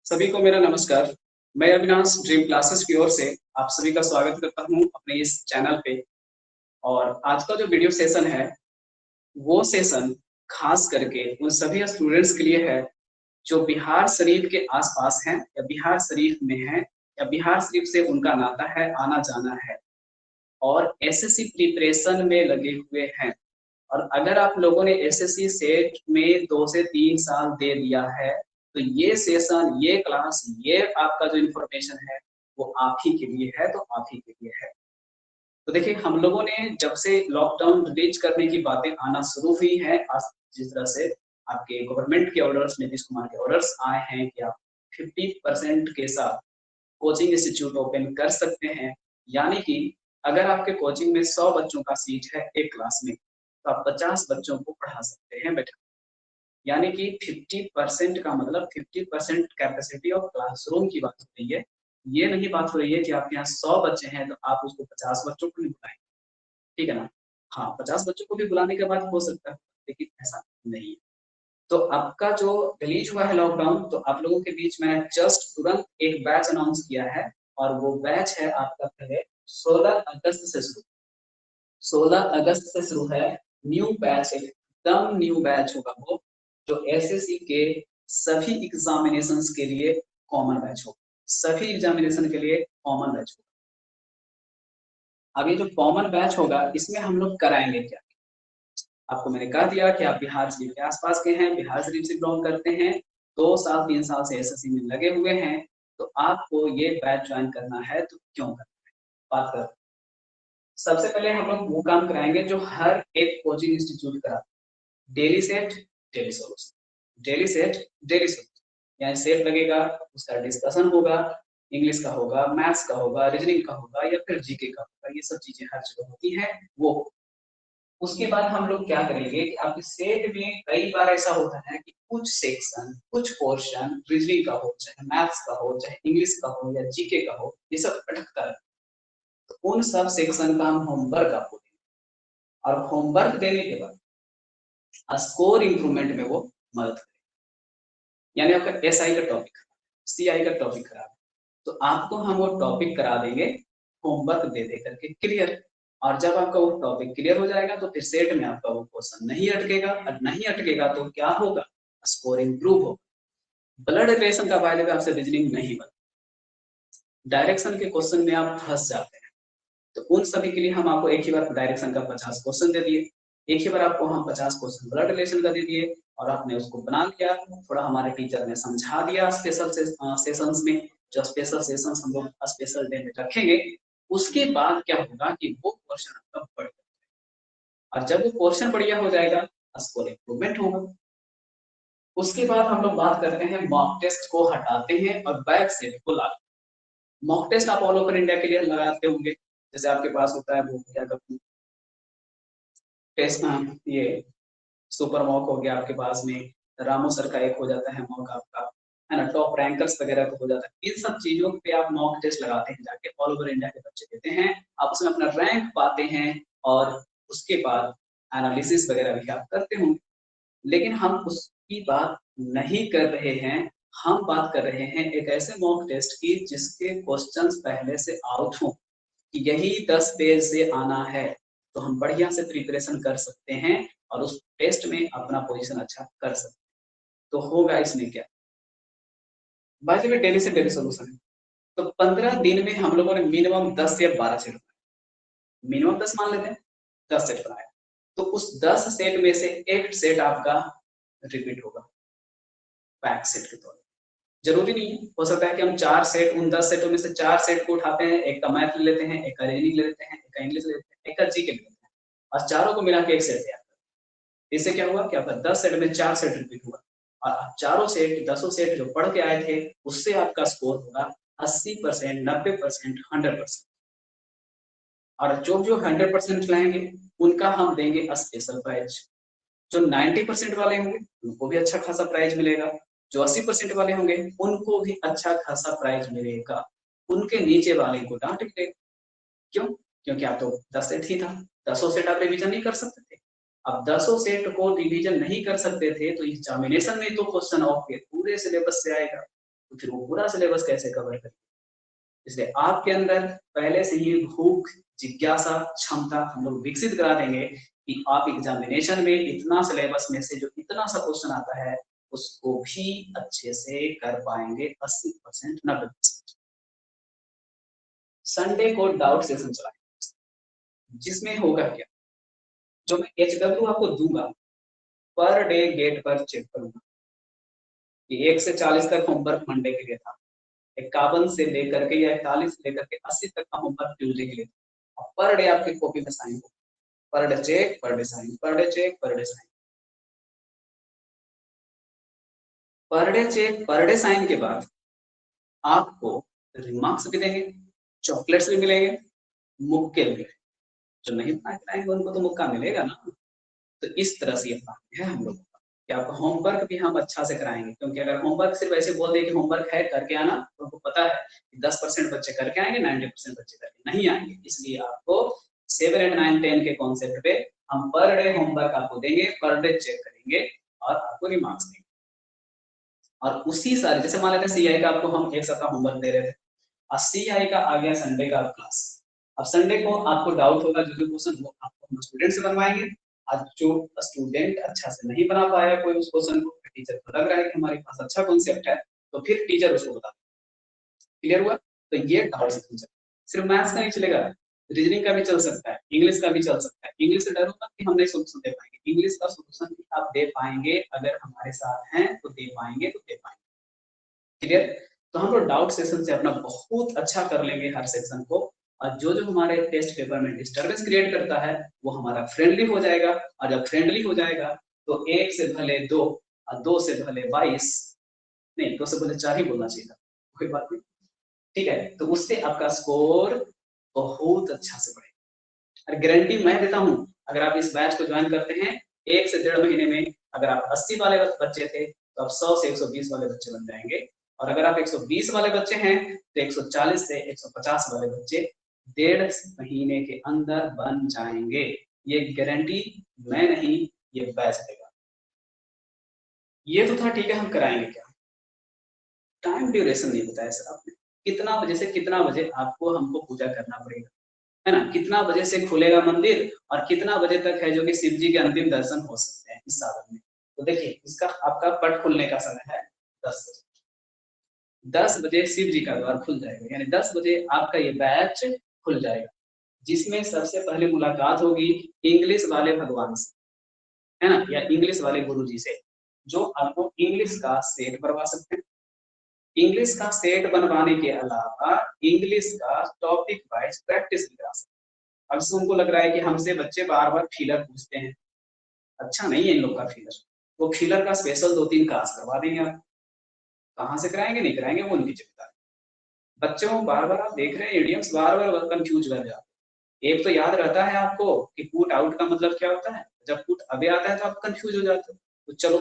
सभी को मेरा नमस्कार। मैं अविनाश ड्रीम क्लासेस की ओर से आप सभी का स्वागत करता हूं अपने इस चैनल पे। और आज का जो वीडियो सेशन है वो सेशन खास करके उन सभी स्टूडेंट्स के लिए है जो बिहार शरीफ के आसपास हैं या बिहार शरीफ में हैं या बिहार शरीफ से उनका नाता है, आना जाना है और एसएससी प्रिपरेशन में लगे हुए हैं। और अगर आप लोगों ने एसएससी सेट में 2 से 3 साल दे दिया है तो ये सेशन, ये क्लास, ये आपका जो इन्फॉर्मेशन है वो आप ही के लिए है, तो आप ही के लिए है। तो देखिए, हम लोगों ने जब से लॉकडाउन रिलीज करने की बातें आना शुरू हुई है, जिस तरह से आपके गवर्नमेंट के ऑर्डर्स, नीतीश कुमार के ऑर्डर्स आए हैं कि आप 50% के साथ कोचिंग इंस्टीट्यूट ओपन कर सकते हैं। यानी कि अगर आपके कोचिंग में 100 बच्चों का सीट है एक क्लास में, तो आप 50 बच्चों को पढ़ा सकते हैं बैठा। यानी कि 50% का मतलब 50% कैपेसिटी ऑफ क्लासरूम की बात हो रही है। ये नहीं बात हो रही है कि आपके यहाँ 100 बच्चे हैं तो आप उसको 50 बच्चों को नहीं बुलाएंगे, ठीक है ना। हाँ, 50 बच्चों को भी बुलाने के बाद हो सकता है, लेकिन ऐसा नहीं है। तो आपका जो रिलीज हुआ है लॉकडाउन, तो आप लोगों के बीच में जस्ट तुरंत एक बैच अनाउंस किया है और वो बैच है आपका पहले 16 अगस्त से शुरू। 16 अगस्त से शुरू है न्यू बैच, एकदम न्यू बैच होगा वो, जो एसएससी के सभी एग्जामिनेशंस के लिए कॉमन बैच होगा। सभी एग्जामिनेशन के लिए कॉमन बैच होगा। अब ये जो कॉमन बैच होगा इसमें हम लोग कराएंगे क्या? आपको मैंने कह दिया कि आप बिहार शरीफ के आसपास के हैं, बिहार शरीफ से बिलोंग करते हैं, 2 साल 3 साल से एसएससी में लगे हुए हैं, तो आपको ये बैच ज्वाइन करना है। तो क्यों करना है, बात कर। सबसे पहले हम लोग वो काम कराएंगे जो हर एक कोचिंग इंस्टीट्यूट करा, daily set, daily solution, daily set, daily solution. यहाँ सेट लगेगा, उसका डिस्कशन होगा, इंग्लिश का होगा, मैथ्स का होगा, रीजनिंग का होगा या फिर जीके का होगा। ये सब चीजें हर जगह होती हैं वो। उसके बाद हम लोग क्या करेंगे कि आपके सेट में कई बार ऐसा होता है कि कुछ सेक्शन, कुछ पोर्शन रीजनिंग का हो, चाहे मैथ्स का हो, चाहे इंग्लिश का हो या जीके का हो, ये सब अटकता है। तो उन सब सेक्शन का हम होमवर्क आपको देंगे और होमवर्क देने के बाद स्कोर इंप्रूवमेंट में वो मदद करेगा। यानी आपका एसआई का टॉपिक, सीआई का टॉपिक खराब है, तो आपको हम वो टॉपिक करा देंगे होमवर्क दे दे करके क्लियर। और जब आपका वो टॉपिक क्लियर हो जाएगा तो फिर सेट में आपका वो क्वेश्चन नहीं अटकेगा, और नहीं अटकेगा तो क्या होगा, स्कोर इंप्रूव होगा। ब्लड रिलेशन का फायदे में आपसे रीजनिंग नहीं बना, डायरेक्शन के क्वेश्चन में आप फंस जाते हैं, तो उन सभी के लिए हम आपको एक ही बार डायरेक्शन का 50 क्वेश्चन दे दिए, एक ही बार आपको हम 50 क्वेश्चन ब्लड रिलेशन का दे दिए और आपने उसको बना लिया। थोड़ा हमारे टीचर ने समझा दिया स्पेशल सेशंस में, जो स्पेशल सेशंस हम लोग स्पेशल डे में रखेंगे। उसके बाद क्या होगा कि वो क्वेश्चन आपका बढ़ जाएगा, और जब वो क्वेश्चन बढ़िया हो जाएगा स्कोर इंप्रूवमेंट होगा। उसके बाद हम लोग बात करते हैं मॉक टेस्ट को हटाते हैं और बैक सेट को लाते हैं। मॉक टेस्ट आप ऑल ओवर इंडिया के लिए लगाते होंगे, जैसे आपके पास होता है वो क्या कहते हैं टेस्ट, ये सुपर मॉक हो गया आपके पास में, रामो सर का एक हो जाता है मॉक आपका, है ना, टॉप रैंकर्स वगैरह का हो जाता है। इन सब चीजों पे आप मॉक टेस्ट लगाते हैं, जाके ऑल ओवर इंडिया के बच्चे देते हैं, आप उसमें अपना रैंक पाते हैं और उसके बाद एनालिसिस वगैरह भी आप करते होंगे। लेकिन हम उसकी बात नहीं कर रहे हैं, हम बात कर रहे हैं एक ऐसे मॉक टेस्ट की जिसके क्वेश्चंस पहले से आउट हो कि यही 10 पेज से आना है, तो हम बढ़िया से प्रिपरेशन कर सकते हैं और उस टेस्ट में अपना पोजीशन अच्छा कर सकते हैं। तो होगा इसमें क्या, बाकी में डेली से डेली सोल्यूशन है। तो 15 दिन में हम लोगों ने मिनिमम 10 से 12 सेट, मिनिमम 10 मान लेते हैं, 10 सेट बनाया, तो उस 10 सेट में से एक सेट आपका रिपीट होगा बैक सेट के तौर पर। जरूरी नहीं है, हो सकता है कि हम 4 सेट, उन 10 सेटों में से 4 सेट को उठाते हैं, एक का मैथ ले लेते हैं, एक का रीजनिंग ले लेते हैं, एक का इंग्लिश ले लेते हैं, एक का जीके ले लेते हैं, और चारों को मिला के एक सेट तैयार करते हैं। इससे क्या हुआ कि आपका 10 सेट में 4 सेट रिपीट हुआ, और आप चारों सेट, 10 सेट जो पढ़ के आए थे उससे आपका स्कोर होगा 80%, 90%, 100%। और जो 100% लाएंगे उनका हम देंगे स्पेशल प्राइज। जो 90% वाले होंगे उनको भी अच्छा खासा प्राइज मिलेगा, जो 80% वाले होंगे उनको भी अच्छा खासा प्राइज मिलेगा, उनके नीचे वाले को डांट मिलेगा। क्यों? क्योंकि आप तो 10 सेट ही था, 10 सेट आप रिवीजन नहीं कर सकते थे। अब 10 सेट को रिवीजन नहीं कर सकते थे तो एग्जामिनेशन में तो क्वेश्चन ऑफ के पूरे सिलेबस से आएगा, तो फिर वो पूरा सिलेबस कैसे कवर करेंगे। इसलिए आपके अंदर पहले से ही भूख, जिज्ञासा, क्षमता हम लोग विकसित करा देंगे कि आप एग्जामिनेशन में इतना सिलेबस में से जो इतना सा क्वेश्चन आता है उसको भी अच्छे से कर पाएंगे 80%, 90%। संडे को डाउट सेशन चलाएंगे, जिसमें होगा क्या, जो मैं HW आपको दूंगा पर डे गेट पर चेक करूंगा कि 1 से 40 तक होमवर्क मंडे के लिए था, 51 से लेकर के या 41 से लेकर के 80 तक का होमवर्क ट्यूजडे के लिए था। पर डे आपके कॉपी में साइन हो, per day check, per day sign, per day check, per day sign, per day check, per day sign के बाद आपको रिमार्क्स भी देंगे, चॉकलेट्स भी मिलेंगे, मुक्के भी मिलेंगे। जो नहीं बना के आएंगे उनको तो मुक्का मिलेगा ना। तो इस तरह से ये प्लान है हम लोगों का कि आपका होमवर्क भी हम अच्छा से कराएंगे, क्योंकि अगर होमवर्क सिर्फ ऐसे बोल दे कि होमवर्क है करके आना, तो उनको पता है कि 10% बच्चे करके आएंगे, 90% बच्चे करके नहीं आएंगे। इसलिए आपको 7, 8, 9, 10 के कॉन्सेप्ट पे हम पर डे होमवर्क आपको देंगे, पर डे चेक करेंगे और आपको रिमार्क्स देंगे। और उसी सारे, जैसे मान लेते हैं CI का आपको हम एक सप्ताह होमवर्क दे रहे थे, और CI का आ गया संडे का क्लास। अब संडे को आपको डाउट होगा, जो जो क्वेश्चन वो आपको हम स्टूडेंट से बनवाएंगे। आज जो स्टूडेंट अच्छा से नहीं बना पाया कोई उस क्वेश्चन को, टीचर को लग रहा है कि हमारे पास अच्छा कॉन्सेप्ट है, तो फिर टीचर उसको बता। क्लियर हुआ? तो ये डाउट सेशन सिर्फ मैथ्स का नहीं चलेगा, रीजनिंग का भी चल सकता है, इंग्लिश का भी चल सकता है। इंग्लिश से डरो मत कि हम नहीं सोल्यूशन दे पाएंगे, इंग्लिश का सोल्यूशन भी आप दे पाएंगे, अगर हमारे साथ हैं तो दे पाएंगे, तो दे पाएंगे। क्लियर? तो हम लोग डाउट सेशन से अपना बहुत अच्छा कर लेंगे हर सेक्शन को, और जो जो हमारे टेस्ट पेपर में डिस्टर्बेंस क्रिएट करता है वो हमारा फ्रेंडली हो जाएगा। और जब फ्रेंडली हो जाएगा तो 1 से भले 2 और 2 से भले 22, नहीं 2 से भले 4 ही बोलना चाहिए था, कोई बात नहीं, ठीक है। तो उससे आपका स्कोर बहुत अच्छा से बढ़ेगा, और गारंटी मैं देता हूं, अगर आप इस बैच को ज्वाइन करते हैं 1 से 1.5 महीने में, अगर आप 80 वाले बच्चे थे तो आप 100 से 120 वाले बच्चे बन जाएंगे, और अगर आप 120 वाले बच्चे हैं तो 140 से 150 वाले बच्चे 1.5 महीने के अंदर बन जाएंगे। ये गारंटी मैं नहीं, ये बैच देगा। ये तो था, ठीक है, हम कराएंगे क्या, टाइम ड्यूरेशन नहीं बताया सर आपने, कितना बजे से कितना बजे आपको हमको पूजा करना पड़ेगा, है ना, कितना बजे से खुलेगा मंदिर और कितना बजे तक है जो कि शिव जी के अंतिम दर्शन हो सकते हैं इस सावन में। तो देखिए इसका आपका पट खुलने का समय है 10 बजे। 10 बजे शिव जी का द्वार खुल जाएगा, यानी 10 बजे आपका ये बैच खुल जाएगा, जिसमें सबसे पहले मुलाकात होगी इंग्लिश वाले भगवान से, है ना, या इंग्लिश वाले गुरु जी से, जो आपको इंग्लिश का सेट करवा सकते हैं। इंग्लिश का सेट बनवाने के अलावा इंग्लिश का टॉपिक वाइज प्रैक्टिस भी करा सकते हैं। अब से उनको लग रहा है कि हमसे बच्चे बार बार फिलर पूछते हैं, अच्छा नहीं है इन लोग का फिलर, वो फिलर का स्पेशल 2-3 क्लास करवा देंगे आप। कहाँ से कराएंगे, नहीं कराएंगे, वो उनकी जिम्मेदारी। बच्चों बार बार आप देख रहे हैं इडियम्स बार बार कंफ्यूज कर जाते हैं। एक तो याद रहता है आपको कि पुट आउट का मतलब क्या होता है, जब पुट अबे आता है तो आप कंफ्यूज हो जाते हो। तो चलो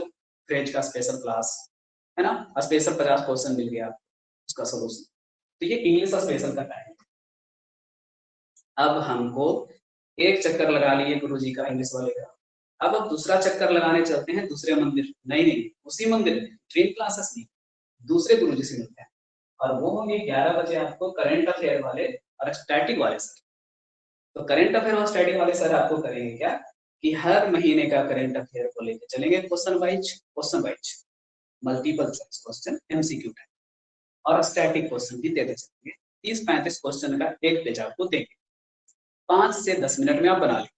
फ्रेंच का स्पेशल क्लास, है ना, स्पेशल 50 क्वेश्चन मिल गया उसका सोल्यूशन। तो ये इंग्लिश का स्पेशल का टाइम। अब हमको एक चक्कर लगा लिए गुरु जी का इंग्लिश वाले का, अब दूसरा चक्कर लगाने चलते हैं दूसरे मंदिर, नहीं नहीं उसी मंदिर में ड्रीम क्लासेस नहीं, दूसरे गुरु जी से मिलते हैं, और वो होंगे 11 बजे आपको करंट अफेयर वाले और स्टैटिक वाले सर। तो करंट अफेयर और स्टैटिक वाले सर आपको करेंगे क्या कि हर महीने का करंट अफेयर को लेकर चलेंगे, question wise multiple choice question, MCQ type, और स्टैटिक क्वेश्चन भी देते चलेंगे। 30-35 क्वेश्चन का एक पेज आपको देंगे, 5 से 10 मिनट में आप बना लें।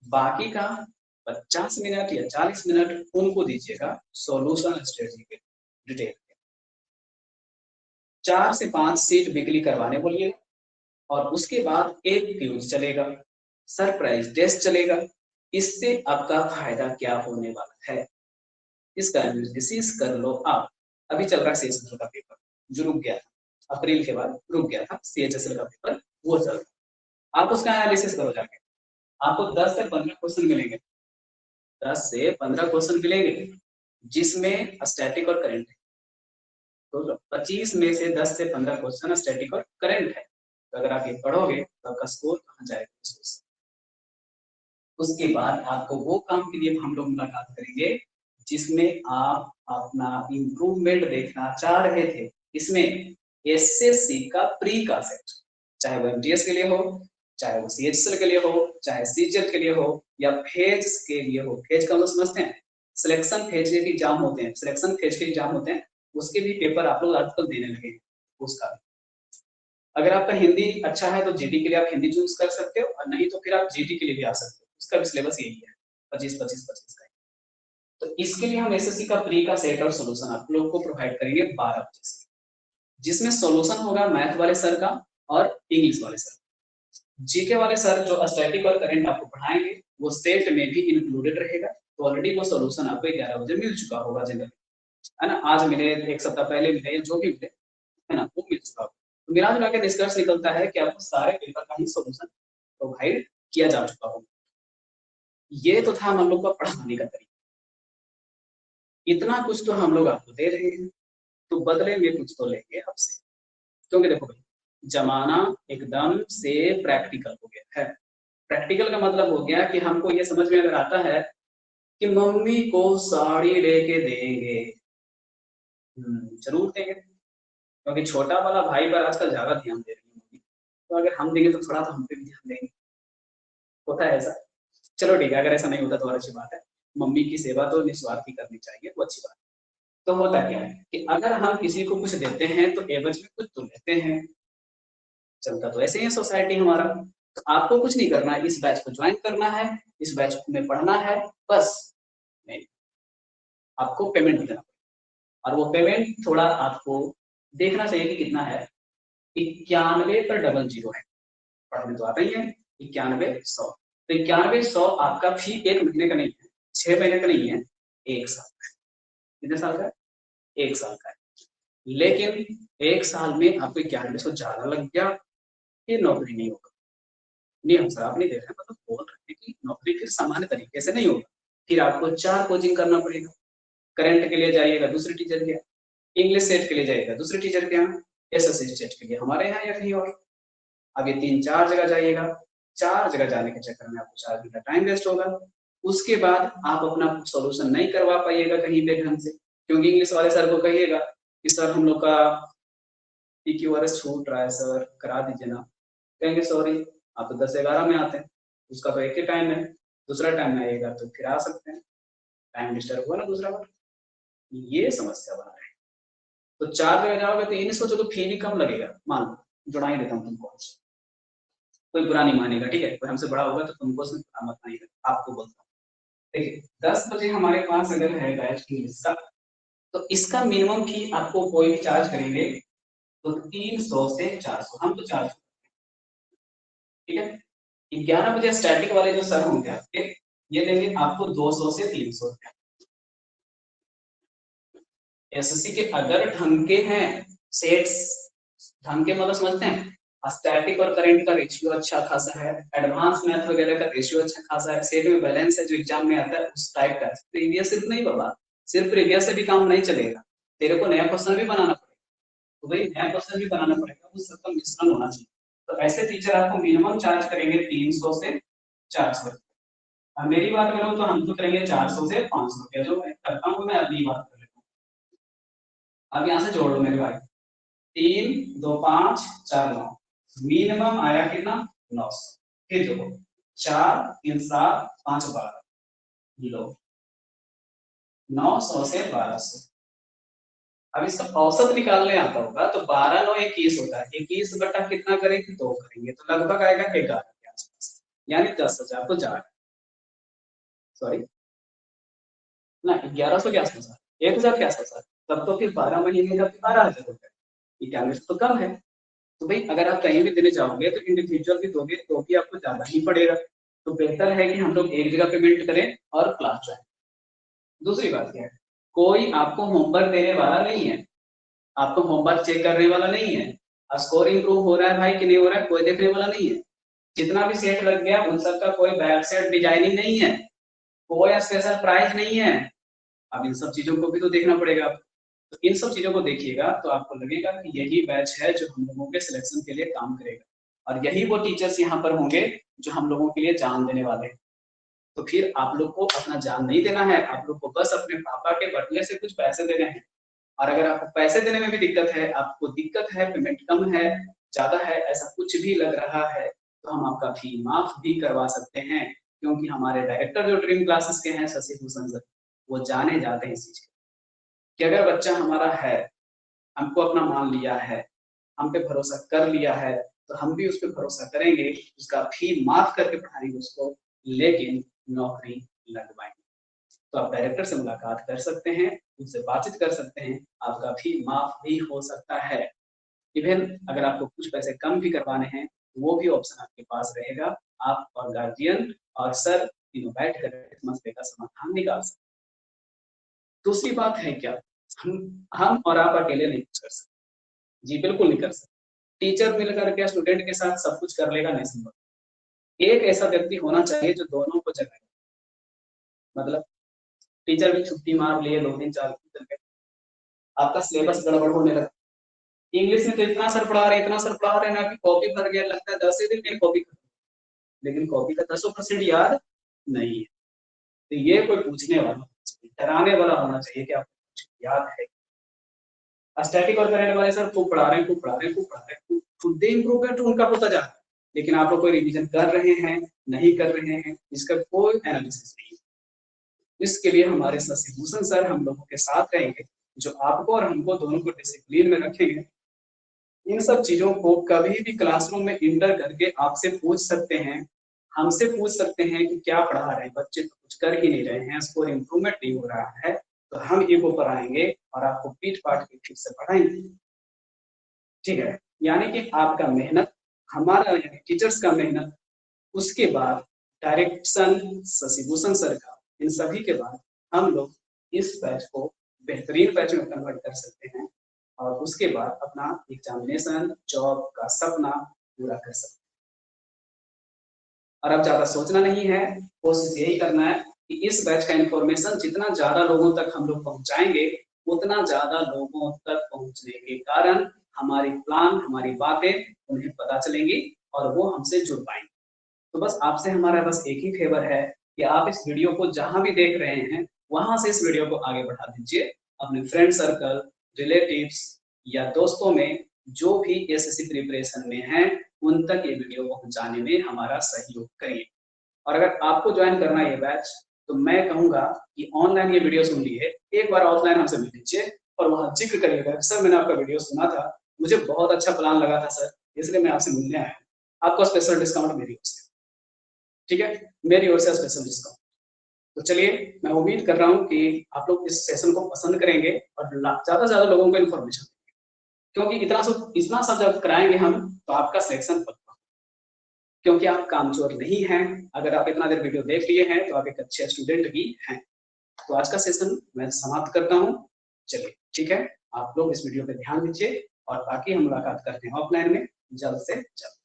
बाकी का 50 मिनट या 40 मिनट उनको दीजिएगा सॉल्यूशन स्ट्रेटजी पे डिटेल। 4 से 5 सीट वीकली करवाने बोलिए, और उसके बाद एक क्यूज चलेगा, सरप्राइज टेस्ट चलेगा। इससे आपका फायदा क्या होने वाला है, इसका एनालिसिस कर लो आप। अभी चल रहा है CHSL का पेपर, जो रुक गया था अप्रैल के बाद, रुक गया था CHSL का पेपर, वो चल रहा है। आप उसका एनालिसिस करो जाके, आपको 10 से 15 क्वेश्चन मिलेंगे, 10 से 15 क्वेश्चन मिलेंगे, जिसमें स्टैटिक और करंट है। तो 25 में से 10 से 15 क्वेश्चन स्टैटिक और करंट है। तो अगर आप ये पढ़ोगे तो आपका स्कोर कहाँ जाएगा। उसके बाद आपको वो काम के लिए हम लोग मुलाकात करेंगे जिसमें आप अपना इम्प्रूवमेंट देखना चाह रहे थे, इसमें एसएससी का प्री का सेट, चाहे वो एमटीएस के लिए हो, चाहे वो सीएचएसएल के लिए हो, चाहे सीजेट के लिए हो, या फेज के लिए हो। फेज का मतलब समझते हैं, सिलेक्शन फेज के एग्जाम होते हैं, सिलेक्शन फेज के एग्जाम होते हैं, उसके भी पेपर आप लोग आजकल देने लगे हैं। उसका अगर आपका हिंदी अच्छा है तो जीडी के लिए आप हिंदी चूज कर सकते हो, और नहीं तो फिर आप जीडी के लिए भी आ सकते हो। उसका भी सिलेबस यही है, 25-25-25 का। तो इसके लिए हम एसएससी का प्री का सेट और सोल्यूशन आप लोग को प्रोवाइड करेंगे 12 बजे से, जिसमें सोल्यूशन होगा मैथ वाले सर का और इंग्लिश वाले सर। जीके वाले सर जो स्टैटिक और करंट आपको पढ़ाएंगे वो सेट में भी इंक्लूडेड रहेगा। तो ऑलरेडी वो सोल्यूशन आपको 11 बजे मिल चुका होगा जनरल, है ना, आज मिले, एक सप्ताह पहले मिले, जो भी मिले, है ना, वो मिल चुका होगा। तो मिला जुला के निष्कर्ष निकलता है कि आपको सारे पेपर का ही सोल्यूशन प्रोवाइड किया जा चुका होगा। ये तो था हम लोग का पढ़ाने का तरीका। इतना कुछ तो हम लोग आपको दे रहे हैं, तो बदले में कुछ तो लेंगे आपसे, क्योंकि देखो भाई जमाना एकदम से प्रैक्टिकल हो गया है। प्रैक्टिकल का मतलब हो गया कि हमको ये समझ में अगर आता है कि मम्मी को साड़ी लेके देंगे, जरूर देंगे, क्योंकि छोटा वाला भाई पर आजकल ज्यादा ध्यान दे रही है मम्मी, तो अगर हम देंगे तो थोड़ा तो हम पे भी ध्यान देंगे। होता है ऐसा? चलो ठीक है, अगर ऐसा नहीं होता तो और अच्छी बात है, मम्मी की सेवा तो निस्वार्थ ही करनी चाहिए, वो अच्छी बात है। तो होता क्या है कि अगर हम किसी को कुछ देते हैं तो एवज में कुछ तो लेते हैं, चलता तो ऐसे ही है सोसाइटी हमारा। तो आपको कुछ नहीं करना है, इस बैच को ज्वाइन करना है, इस बैच में पढ़ना है, बस। नहीं, आपको पेमेंट देना, और वो पेमेंट थोड़ा आपको देखना चाहिए कि कितना है। 91 पर 00 है, पढ़ने तो आता ही है। 9100, तो 9100 आपका फी 1 महीने का नहीं है, 6 महीने का नहीं है, 1 साल का है। कितने साल का है? 1 साल का है। लेकिन 1 साल में आपको 9100 ज्यादा लग गया, फिर नौकरी नहीं होगा। नहीं हम सर आप नहीं देख रहे, मतलब बोल रहे हैं कि नौकरी फिर सामान्य तरीके से नहीं होगा। फिर आपको 4 कोचिंग करना पड़ेगा। करंट के लिए जाइएगा दूसरे टीचर के यहाँ, इंग्लिश सेट के लिए जाइएगा दूसरे टीचर के यहाँ, एसएससी सेट के लिए हमारे यहाँ या कहीं और। अब ये 3-4 जगह जाइएगा, 4 जगह जाने के चक्कर में आपको 4 घंटा टाइम वेस्ट होगा। उसके बाद आप अपना सॉल्यूशन नहीं करवा पाइएगा कहीं पे ढंग से, क्योंकि इंग्लिश वाले सर को कहिएगा कि सर हम लोग का PQRS छूट रहा है सर, करा दीजिए ना। कहेंगे सॉरी आप तो 10-11 में आते हैं, उसका तो एक ही टाइम है, दूसरा टाइम में आइएगा तो फिर आ सकते हैं, टाइम डिस्टर्ब हुआ ना दूसरा बार। ये समस्या बना है। तो 4 जगह जाओगे तो ये नहीं सोचो तो फी भी कम लगेगा, मान लो जुड़ा ही देता हूँ तुमको, कोई बुरा नहीं मानेगा, ठीक है, कोई हमसे बड़ा होगा तो तुमको उसमें बुरा मत मानेगा, आपको बोलता हूँ। देखिए 10 बजे हमारे पास अगर है बैच इंग्लिश का, तो इसका मिनिमम फी आपको कोई भी चार्ज करेंगे तो 300 से 400, हम तो 400, ठीक है। 11 बजे स्टैटिक वाले जो सर होंगे आपके, ये देंगे आपको 200 से 300 रुपया। एसएससी के अगर ढंग के हैं सेट्स, ढंग के मतलब समझते हैं, स्टैटिक और करंट का रेशियो अच्छा खासा है, एडवांस मैथ वगैरह का रेशियो अच्छा खासा है, सेट में बैलेंस है जो एग्जाम में आता है उस टाइप का। प्रीवियस सिर्फ नहीं बाबा, सिर्फ प्रीवियस से भी काम नहीं चलेगा, तेरे को नया क्वेश्चन भी बनाना पड़ेगा। तो भाई नया क्वेश्चन भी बनाना पड़ेगा, उस सबका मिश्रण होना चाहिए। तो ऐसे टीचर आपको मिनिमम चार्ज करेंगे 300 से 400। अब मेरी बात करूं तो हम तो करेंगे 400 से 500 रुपया, जो मैं करता हूँ मैं अपनी बात कर लेता हूँ। अब यहाँ से जोड़ लो मेरे भाई, 3 2 5 4 9, मिनिमम आया कितना 900। फिर देखो 4 3 7 5 12, लो 900 से 1200। अब इसका औसत निकालने आता होगा तो 12 9 21 होता है, 21 बटा कितना करेंगे 2 करेंगे तो लगभग आएगा 11 के आसपास, यानी 10,000 तो जा, सॉरी ना 1100 के आसपास, 1,000 के आसपास। तब तो फिर 12 महीने का 12,000 रुपए, 91 तो कम है। तो भाई अगर आप कहीं भी देने जाओगे तो इंडिविजुअल भी दोगे तो भी आपको ज्यादा ही पड़ेगा। तो बेहतर है कि हम लोग एक जगह पेमेंट करें और क्लास ज्वाइन। दूसरी बात क्या है, कोई आपको होमवर्क देने वाला नहीं है, आपको होमवर्क चेक करने वाला नहीं है, स्कोर इंप्रूव हो रहा है भाई कि नहीं हो रहा है कोई देखने वाला नहीं है। जितना भी सेट लग गया उन सबका कोई बैक सेट डिजाइनिंग नहीं है, कोई स्पेशल प्राइज नहीं है। अब इन सब चीजों को भी तो देखना पड़ेगा। तो इन सब चीजों को देखिएगा तो आपको लगेगा कि यही बैच है जो हम लोगों के सिलेक्शन के लिए काम करेगा, और यही वो टीचर्स यहाँ पर होंगे जो हम लोगों के लिए जान देने वाले हैं। तो फिर आप लोग को अपना जान नहीं देना है, आप लोग को बस अपने पापा के बदले से कुछ पैसे देने हैं। और अगर आपको पैसे देने में भी दिक्कत है, आपको दिक्कत है, पेमेंट कम है, ज़्यादा है, ऐसा कुछ भी लग रहा है, तो हम आपका फी माफ़ भी करवा सकते हैं, क्योंकि हमारे डायरेक्टर जो ड्रीम क्लासेस के हैं शशि भूषण सर, वो जाने जाते हैं इस चीज़ के कि अगर बच्चा हमारा है, हमको अपना मान लिया है, हम पे भरोसा कर लिया है, तो हम भी उस पे भरोसा करेंगे, उसका फी माफ़ करके पढ़ाएँगे उसको, लेकिन नौकरी लगवाएँगे। तो आप डायरेक्टर से मुलाकात कर सकते हैं, उनसे बातचीत कर सकते हैं, आपका फी माफ़ भी हो सकता है। इवेन अगर आपको कुछ पैसे कम भी करवाने हैं, वो भी ऑप्शन आपके पास रहेगा। आप और गार्जियन और सर तीनों बैठ कर इस मसले का समाधान निकाल सकते हैं। दूसरी बात है क्या, हम और आप अकेले नहीं कुछ कर सकते। जी, बिल्कुल नहीं कर सकते। टीचर मिलकर के स्टूडेंट के साथ सब कुछ कर लेगा, नहीं संभव। एक ऐसा व्यक्ति होना चाहिए जो दोनों को जगाए। मतलब टीचर भी छुट्टी मार लिए 2 दिन 4 दिन चल गए, आपका सिलेबस गड़बड़ होने लगा। इंग्लिश में तो इतना सर पढ़ा रहे हैं, इतना सर पढ़ा रहे हैं ना कि कॉपी भर गया, लगता है 10 ही दिन में कॉपी खत्म, लेकिन कॉपी का 10% याद नहीं है। तो ये कोई पूछने वाला होना चाहिए, डराने वाला होना चाहिए कि आपको कुछ याद है। स्टैटिक और करंट वाले सर खूब पढ़ा रहे हैं, खूब पढ़ा रहे हैं, खूब पढ़ा रहे हैं, खुद ही इंप्रूवमेंट उनका होता जा रहा है, लेकिन आप लोग कोई रिवीजन कर रहे हैं, नहीं कर रहे हैं, इसका कोई एनालिसिस नहीं है। इसके लिए हमारे शशि भूषण सर हम लोगों के साथ रहेंगे, जो आपको और हमको दोनों को डिसिप्लिन में रखेंगे। इन सब चीजों को कभी भी क्लासरूम में इंटर करके आपसे पूछ सकते हैं, हमसे पूछ सकते हैं कि क्या पढ़ा रहे हैं बच्चे, तो कुछ कर ही नहीं रहे हैं, स्कोर इम्प्रूवमेंट नहीं हो रहा है, तो हम ईगो पर आएंगे और आपको पीट पाट के ठीक से पढ़ाएंगे। ठीक है, यानी कि आपका मेहनत, हमारा यानी टीचर्स का मेहनत, उसके बाद डायरेक्शन शशि भूषण सर का, इन सभी के बाद हम लोग इस बैच को बेहतरीन बैच में कन्वर्ट कर सकते हैं और उसके बाद अपना एग्जामिनेशन जॉब का सपना पूरा कर सकते हैं। और अब ज्यादा सोचना नहीं है, कोशिश यही करना है कि इस बैच का इंफॉर्मेशन जितना ज्यादा लोगों तक हम लोग पहुंचाएंगे, उतना ज्यादा लोगों तक पहुंचने के कारण हमारी प्लान, हमारी बातें उन्हें पता चलेंगी और वो हमसे जुड़ पाएंगे। तो बस आपसे हमारा बस एक ही फेवर है कि आप इस वीडियो को जहां भी देख रहे हैं, वहां से इस वीडियो को आगे बढ़ा दीजिए। अपने फ्रेंड सर्कल, रिलेटिव्स या दोस्तों में जो भी एसएससी प्रिपरेशन में हैं, उन तक ये वीडियो पहुंचाने में हमारा सहयोग करिए। और अगर आपको ज्वाइन करना है ये बैच, तो मैं कहूंगा कि ऑनलाइन ये वीडियो सुन लिए, एक बार ऑफलाइन हमसे मिल लीजिए और वहां जिक्र करिएगा, सर मैंने आपका वीडियो सुना था, मुझे बहुत अच्छा प्लान लगा था सर, इसलिए मैं आपसे मिलने आया हूँ। आपको स्पेशल डिस्काउंट मेरी ओर से, ठीक है, मेरी ओर से स्पेशल डिस्काउंट। तो चलिए, मैं उम्मीद कर रहा हूँ कि आप लोग इस सेशन को पसंद करेंगे और ज्यादा से ज्यादा लोगों को इन्फॉर्मेशन, क्योंकि इतना सब जब कराएंगे हम, तो आपका सिलेक्शन पक्का, क्योंकि आप कामचोर नहीं हैं। अगर आप इतना देर वीडियो देख लिए हैं, तो आप एक अच्छे स्टूडेंट भी हैं। तो आज का सेशन मैं समाप्त करता हूँ। चलिए ठीक है, आप लोग इस वीडियो पे ध्यान दीजिए और बाकी हम मुलाकात करते हैं ऑफलाइन में जल्द से जल्द।